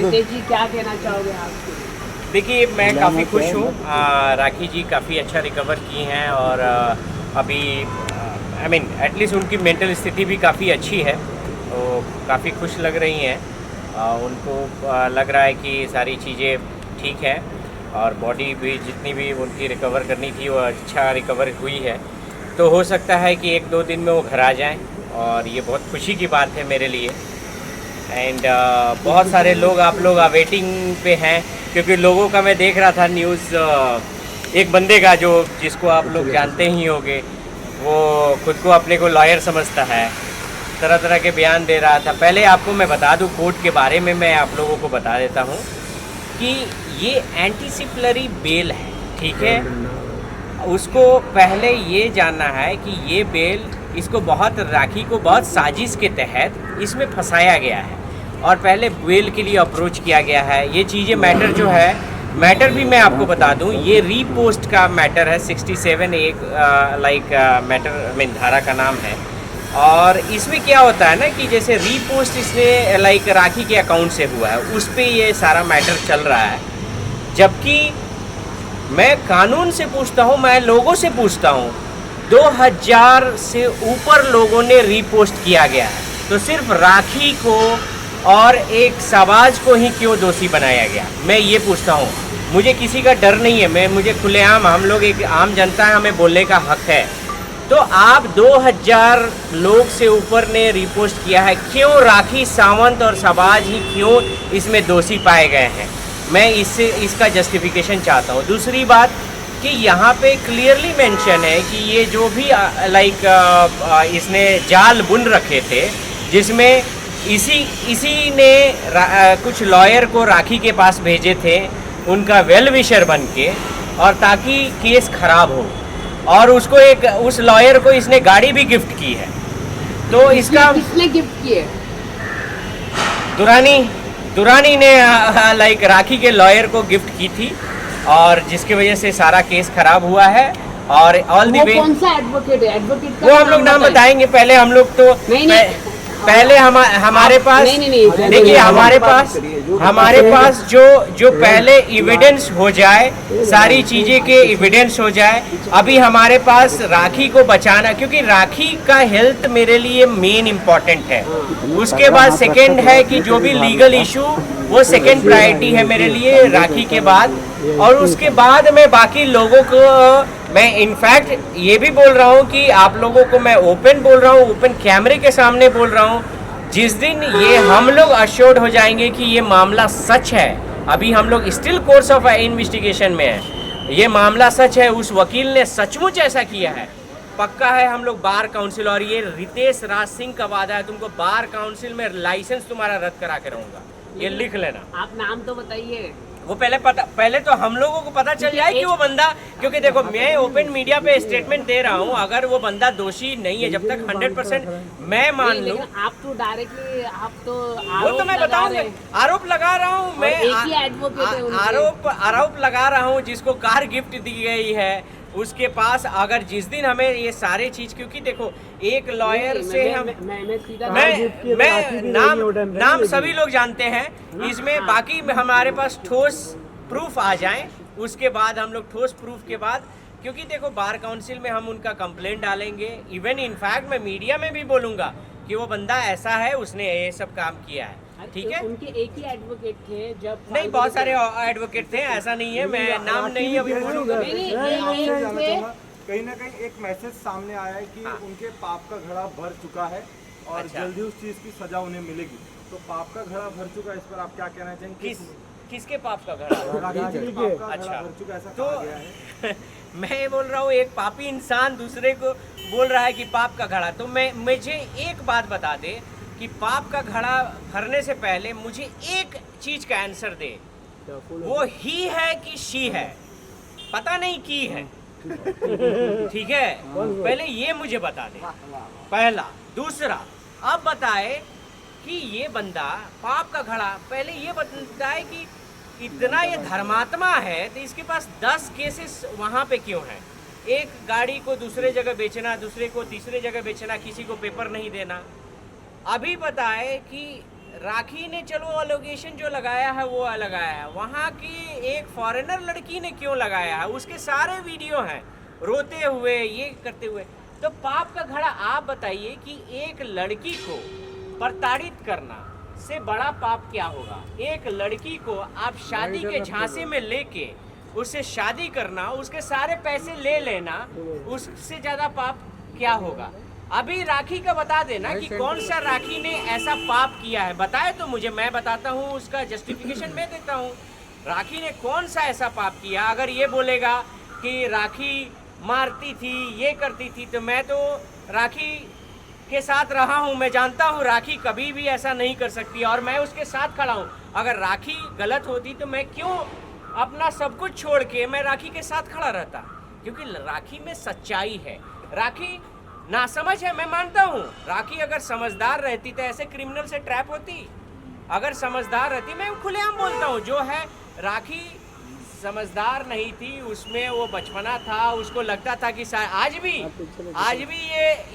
रितेश जी क्या कहना चाहोगे आप? देखिए मैं काफ़ी खुश हूँ। राखी जी काफ़ी अच्छा रिकवर की हैं और अभी आई मीन एटलीस्ट उनकी मेंटल स्थिति भी काफ़ी अच्छी है, तो काफ़ी खुश लग रही हैं। उनको लग रहा है कि सारी चीज़ें ठीक है और बॉडी भी जितनी भी उनकी रिकवर करनी थी वो अच्छा रिकवर हुई है। तो हो सकता है कि 1-2 दिन में वो घर आ जाएं और ये बहुत खुशी की बात है मेरे लिए। एंड बहुत सारे लोग आप लोग वेटिंग पे हैं, क्योंकि लोगों का मैं देख रहा था न्यूज़। एक बंदे का जो जिसको आप लोग जानते ही होंगे, वो खुद को अपने को लॉयर समझता है, तरह तरह के बयान दे रहा था। पहले आपको मैं बता दूं कोर्ट के बारे में, मैं आप लोगों को बता देता हूं कि ये एंटीसिपलरी बेल है, ठीक है। उसको पहले ये जानना है कि ये बेल इसको राखी को बहुत साजिश के तहत इसमें फंसाया गया है और पहले बेल के लिए अप्रोच किया गया है। ये चीज़ें मैटर जो है, मैटर भी मैं आपको बता दूं, ये रीपोस्ट का मैटर है। 67 एक मैटर मीन धारा का नाम है। और इसमें क्या होता है ना कि जैसे रीपोस्ट इसने राखी के अकाउंट से हुआ है, उस पर ये सारा मैटर चल रहा है। जबकि मैं कानून से पूछता हूँ, मैं लोगों से पूछता हूँ, 2000 से ऊपर लोगों ने रीपोस्ट किया गया है, तो सिर्फ राखी को और एक शहबाज को ही क्यों दोषी बनाया गया? मैं ये पूछता हूँ। मुझे किसी का डर नहीं है, मुझे खुलेआम, हम लोग एक आम जनता है, हमें बोलने का हक है। तो आप 2000 लोग से ऊपर ने रीपोस्ट किया है, क्यों राखी सावंत और शहबाज ही क्यों इसमें दोषी पाए गए हैं? मैं इसका जस्टिफिकेशन चाहता हूँ। दूसरी बात कि यहाँ पे क्लियरली मेंशन है कि ये जो भी इसने जाल बुन रखे थे, जिसमें इसी ने कुछ लॉयर को राखी के पास भेजे थे उनका वेल विशर बन के, और ताकि केस खराब हो, और उसको उस लॉयर को इसने गाड़ी भी गिफ्ट की है। तो इसका किसने गिफ्ट की है? दुरानी ने राखी के लॉयर को गिफ्ट की थी, और जिसकी वजह से सारा केस खराब हुआ है। और ऑल द वे कौन सा एडवोकेट है? एडवोकेट का वो हम लोग नाम बताएंगे। पहले हम लोग तो पहले हमारे पास देखिए, हमारे पास जो पहले एविडेंस हो जाए, सारी चीज़ें के एविडेंस हो जाए। अभी हमारे पास राखी को बचाना, क्योंकि राखी का हेल्थ मेरे लिए मेन इम्पॉर्टेंट है। उसके बाद सेकंड है कि जो भी लीगल इशू, वो सेकंड प्रायोरिटी है मेरे लिए राखी के बाद। और उसके बाद मैं बाकी लोगों को, मैं इनफैक्ट ये भी बोल रहा हूँ कि आप लोगों को मैं ओपन बोल रहा हूँ, ओपन कैमरे के सामने बोल रहा हूँ, जिस दिन ये हम लोग अश्योर्ड हो जाएंगे कि ये मामला सच है, अभी हम लोग स्टिल कोर्स ऑफ इन्वेस्टिगेशन में है, ये मामला सच है, उस वकील ने सचमुच ऐसा किया है, पक्का है, हम लोग बार काउंसिल, और ये रितेश राज सिंह का वादा है, तुमको बार काउंसिल में लाइसेंस तुम्हारा रद्द करा के रहूँगा, ये लिख लेना। आप नाम तो बताइए। वो पहले तो हम लोगों को पता चल जाए कि वो बंदा, क्योंकि देखो मैं ओपन मीडिया पे स्टेटमेंट दे रहा हूँ, अगर वो बंदा दोषी नहीं है, जब तक 100% मैं मान लूँ। आप तो डायरेक्टली, आप तो वो तो मैं बताऊंगा, आरोप लगा रहा हूँ मैं, एक ही एडवोकेट है उनके। आरोप लगा रहा हूँ, जिसको कार गिफ्ट दी गई है उसके पास, अगर जिस दिन हमें ये सारे चीज, क्योंकि देखो एक लॉयर से हम मैं नाम सभी लोग जानते हैं इसमें, बाकी हमारे पास ठोस प्रूफ आ जाएं, उसके बाद हम लोग ठोस प्रूफ के बाद, क्योंकि देखो बार काउंसिल में हम उनका कंप्लेंट डालेंगे, इवन इनफैक्ट मैं मीडिया में भी बोलूंगा कि वो बंदा ऐसा है, उसने ये सब काम किया है, ठीक है। उनके एक ही एडवोकेट थे जब नहीं, बहुत सारे एडवोकेट थे, ऐसा नहीं है, मैं नाम नहीं अभी बोलूंगा। कहीं ना कहीं एक मैसेज सामने आया है कि उनके पाप का घड़ा भर चुका है और जल्दी उस चीज की सजा उन्हें मिलेगी। तो पाप का घड़ा भर चुका है, इस पर आप क्या कहना चाहेंगे? किसके पाप का घड़ा? अच्छा, भर चुका, ऐसा तो कहा गया है। मैं बोल रहा हूँ, एक पापी इंसान दूसरे को बोल रहा है कि पाप का घड़ा, तो मुझे एक बात बता दे कि पाप का घड़ा भरने से पहले मुझे एक चीज का आंसर दे, वो ही है कि शी है, पता नहीं की है, ठीक है, पहले ये मुझे बता दे, पहला। दूसरा, अब बताए कि ये बंदा पाप का घड़ा, पहले ये बताए कि इतना ये धर्मात्मा है तो इसके पास 10 केसेस वहाँ पे क्यों हैं? एक गाड़ी को दूसरे जगह बेचना, दूसरे को तीसरे जगह बेचना, किसी को पेपर नहीं देना। अभी बताए कि राखी ने चलो अलोगेशन जो लगाया है वो लगाया है, वहाँ की एक फॉरेनर लड़की ने क्यों लगाया है? उसके सारे वीडियो हैं रोते हुए, ये करते हुए। तो पाप का घड़ा आप बताइए कि एक लड़की को प्रताड़ित करना से बड़ा पाप क्या होगा? एक लड़की को आप शादी के झांसे में लेके उससे शादी करना, उसके सारे पैसे ले लेना, उससे ज्यादा पाप क्या होगा? अभी राखी का बता देना कि कौन सा राखी ने ऐसा पाप किया है, बताए तो मुझे, मैं बताता हूँ, उसका जस्टिफिकेशन मैं देता हूँ। राखी ने कौन सा ऐसा पाप किया? अगर ये बोलेगा कि राखी मारती थी, ये करती थी, तो मैं तो राखी के साथ रहा हूँ, मैं जानता हूँ राखी कभी भी ऐसा नहीं कर सकती और मैं उसके साथ खड़ा हूँ। अगर राखी गलत होती तो मैं क्यों अपना सब कुछ छोड़ के मैं राखी के साथ खड़ा रहता? क्योंकि राखी में सच्चाई है। राखी नासमझ है, मैं मानता हूँ। राखी अगर समझदार रहती तो ऐसे क्रिमिनल से ट्रैप होती। अगर समझदार रहती, मैं खुलेआम बोलता हूँ, जो है राखी समझदार नहीं थी, उसमें वो बचपना था, उसको लगता था कि आज भी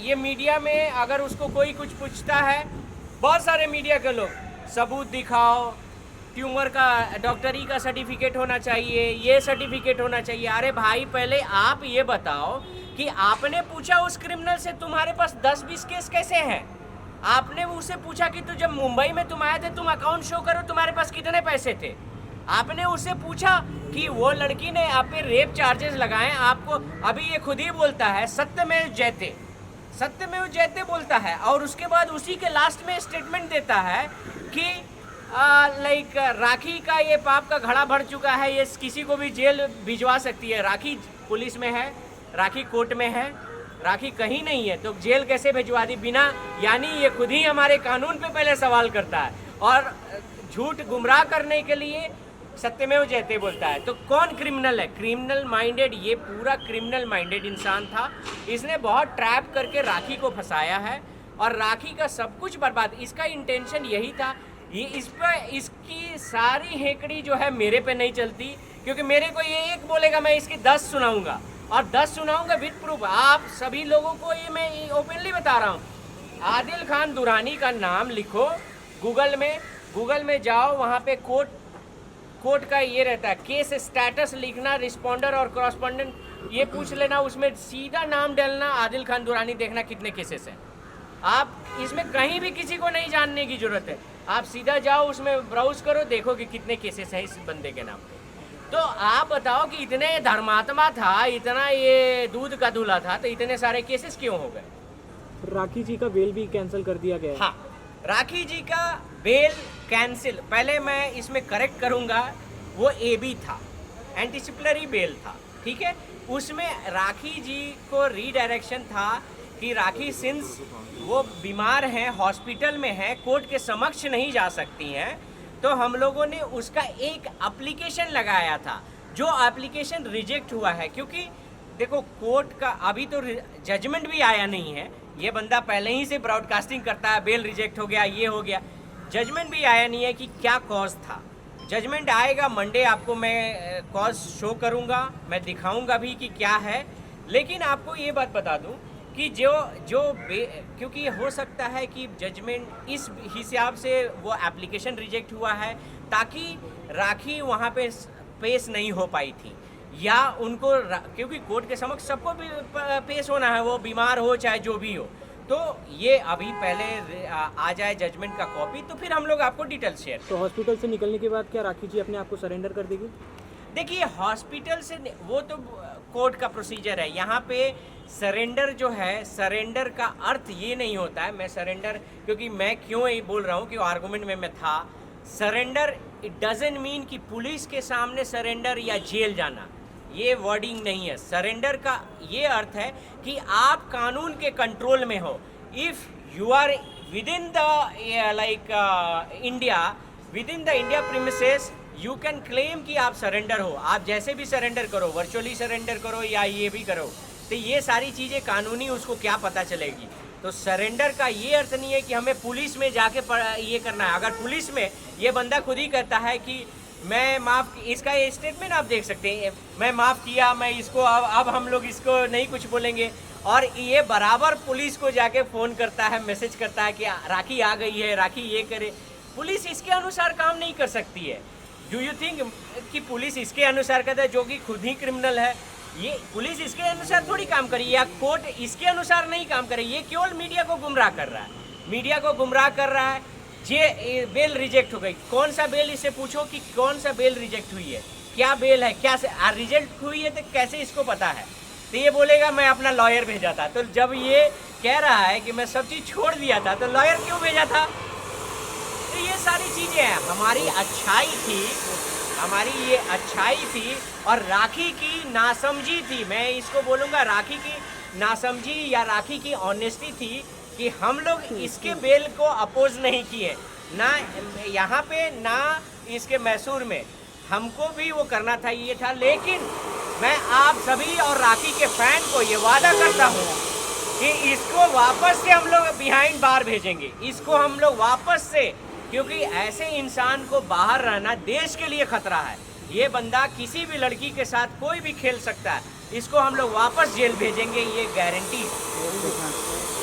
ये मीडिया में अगर उसको कोई कुछ पूछता है, बहुत सारे मीडिया के लोग सबूत दिखाओ, ट्यूमर का डॉक्टरी का सर्टिफिकेट होना चाहिए, ये सर्टिफिकेट होना चाहिए। अरे भाई, पहले आप ये बताओ कि आपने पूछा उस क्रिमिनल से तुम्हारे पास 10-20 केस कैसे हैं? आपने उससे पूछा कि जब मुंबई में तुम आए थे, तुम अकाउंट शो करो, तुम्हारे पास कितने पैसे थे? आपने उससे पूछा कि वो लड़की ने आप पे रेप चार्जेस लगाए आपको? अभी ये खुद ही बोलता है सत्यमेव जयते बोलता है, और उसके बाद उसी के लास्ट में स्टेटमेंट देता है कि लाइक राखी का ये पाप का घड़ा भर चुका है, ये किसी को भी जेल भिजवा सकती है। राखी पुलिस में है, राखी कोर्ट में है, राखी कहीं नहीं है, तो जेल कैसे भिजवा दी बिना? यानी ये खुद ही हमारे कानून पे पहले सवाल करता है और झूठ गुमराह करने के लिए सत्यमेव जयते बोलता है। तो कौन क्रिमिनल है? क्रिमिनल माइंडेड, ये पूरा क्रिमिनल माइंडेड इंसान था। इसने बहुत ट्रैप करके राखी को फंसाया है और राखी का सब कुछ बर्बाद। इसका इंटेंशन यही था। ये इस पर इसकी सारी हेकड़ी जो है मेरे पे नहीं चलती, क्योंकि मेरे को ये एक बोलेगा, मैं इसकी 10 सुनाऊंगा और 10 सुनाऊंगा विद प्रूफ। आप सभी लोगों को ये मैं ओपनली बता रहा हूँ। आदिल खान दुरानी का नाम लिखो गूगल में जाओ, वहाँ पे कोर्ट का ये रहता है, केस स्टेटस लिखना, रिस्पॉन्डर और कॉरस्पॉन्डेंट ये पूछ लेना, उसमें सीधा नाम डालना आदिल खान दुरानी, देखना कितने केसेस हैं। आप इसमें कहीं भी किसी को नहीं जानने की जरूरत है, आप सीधा जाओ उसमें ब्राउज करो, देखो कि कितने केसेस हैं इस बंदे के नाम पे। तो आप बताओ कि इतने धर्मात्मा था, इतना ये दूध का दूल्हा था, तो इतने सारे केसेस क्यों हो गए? राखी जी का बेल भी कैंसिल कर दिया गया है। हाँ, राखी जी का बेल कैंसिल, पहले मैं इसमें करेक्ट करूंगा, वो एबी था, एंटीसिपलरी बेल था, ठीक है। उसमें राखी जी को रीडायरेक्शन था कि राखी सिंस वो बीमार हैं, हॉस्पिटल में हैं, कोर्ट के समक्ष नहीं जा सकती हैं, तो हम लोगों ने उसका एक एप्लीकेशन लगाया था, जो एप्लीकेशन रिजेक्ट हुआ है। क्योंकि देखो, कोर्ट का अभी तो जजमेंट भी आया नहीं है, ये बंदा पहले ही से ब्रॉडकास्टिंग करता है, बेल रिजेक्ट हो गया, ये हो गया, जजमेंट भी आया नहीं है कि क्या कॉज था। जजमेंट आएगा मंडे, आपको मैं कॉज शो करूंगा, मैं दिखाऊंगा भी कि क्या है। लेकिन आपको ये बात बता दूं कि क्योंकि हो सकता है कि जजमेंट इस हिसाब से वो एप्लीकेशन रिजेक्ट हुआ है ताकि राखी वहाँ पे पेश नहीं हो पाई थी, या उनको क्योंकि कोर्ट के समक्ष सबको भी पेश होना है, वो बीमार हो चाहे जो भी हो। तो ये अभी पहले आ जाए जजमेंट का कॉपी, तो फिर हम लोग आपको डिटेल शेयर। तो हॉस्पिटल से निकलने के बाद क्या राखी जी अपने आप को सरेंडर कर देगी? देखिए, हॉस्पिटल से वो तो कोर्ट का प्रोसीजर है। यहाँ पे सरेंडर जो है, सरेंडर का अर्थ ये नहीं होता है, मैं सरेंडर, क्योंकि मैं क्यों ये बोल रहा हूँ कि आर्गूमेंट में मैं था, सरेंडर इट डजंट मीन कि पुलिस के सामने सरेंडर या जेल जाना, ये वर्डिंग नहीं है। सरेंडर का ये अर्थ है कि आप कानून के कंट्रोल में हो। If you are within the India, within the India premises, you can claim कि आप सरेंडर हो। आप जैसे भी सरेंडर करो, वर्चुअली सरेंडर करो या ये भी करो, तो ये सारी चीज़ें कानूनी उसको क्या पता चलेगी। तो सरेंडर का ये अर्थ नहीं है कि हमें पुलिस में जाके ये करना है। अगर पुलिस में ये बंदा खुद ही कहता है कि मैं माफ़, इसका ये स्टेटमेंट आप देख सकते हैं, मैं माफ़ किया, मैं इसको अब हम लोग इसको नहीं कुछ बोलेंगे, और ये बराबर पुलिस को जाके फ़ोन करता है, मैसेज करता है कि राखी आ गई है, राखी ये करे। पुलिस इसके अनुसार काम नहीं कर सकती है। डू यू थिंक कि पुलिस इसके अनुसार करता है, जो कि खुद ही क्रिमिनल है? ये पुलिस इसके अनुसार थोड़ी काम करे, या कोर्ट इसके अनुसार नहीं काम करे। ये केवल मीडिया को गुमराह कर रहा है, मीडिया को गुमराह कर रहा है। ये बेल रिजेक्ट हो गई, कौन सा बेल, इससे पूछो कि कौन सा बेल रिजेक्ट हुई है, क्या बेल है, क्या रिजेक्ट हुई है, तो कैसे इसको पता है? तो ये बोलेगा मैं अपना लॉयर भेजा था। तो जब ये कह रहा है कि मैं सब चीज़ छोड़ दिया था, तो लॉयर क्यों भेजा था? तो ये सारी चीज़ें हैं, हमारी अच्छाई थी, हमारी ये अच्छाई थी और राखी की नासमझी थी। मैं इसको बोलूँगा राखी की नासमझी या राखी की ऑनेस्टी थी कि हम लोग इसके बेल को अपोज नहीं किए, ना यहाँ पे ना इसके मैसूर में। हमको भी वो करना था, ये था। लेकिन मैं आप सभी और राखी के फैन को ये वादा करता हूँ कि इसको वापस से हम लोग बिहाइंड बार भेजेंगे, इसको हम लोग वापस से, क्योंकि ऐसे इंसान को बाहर रहना देश के लिए खतरा है। ये बंदा किसी भी लड़की के साथ कोई भी खेल सकता है, इसको हम लोग वापस जेल भेजेंगे, ये गारंटी है।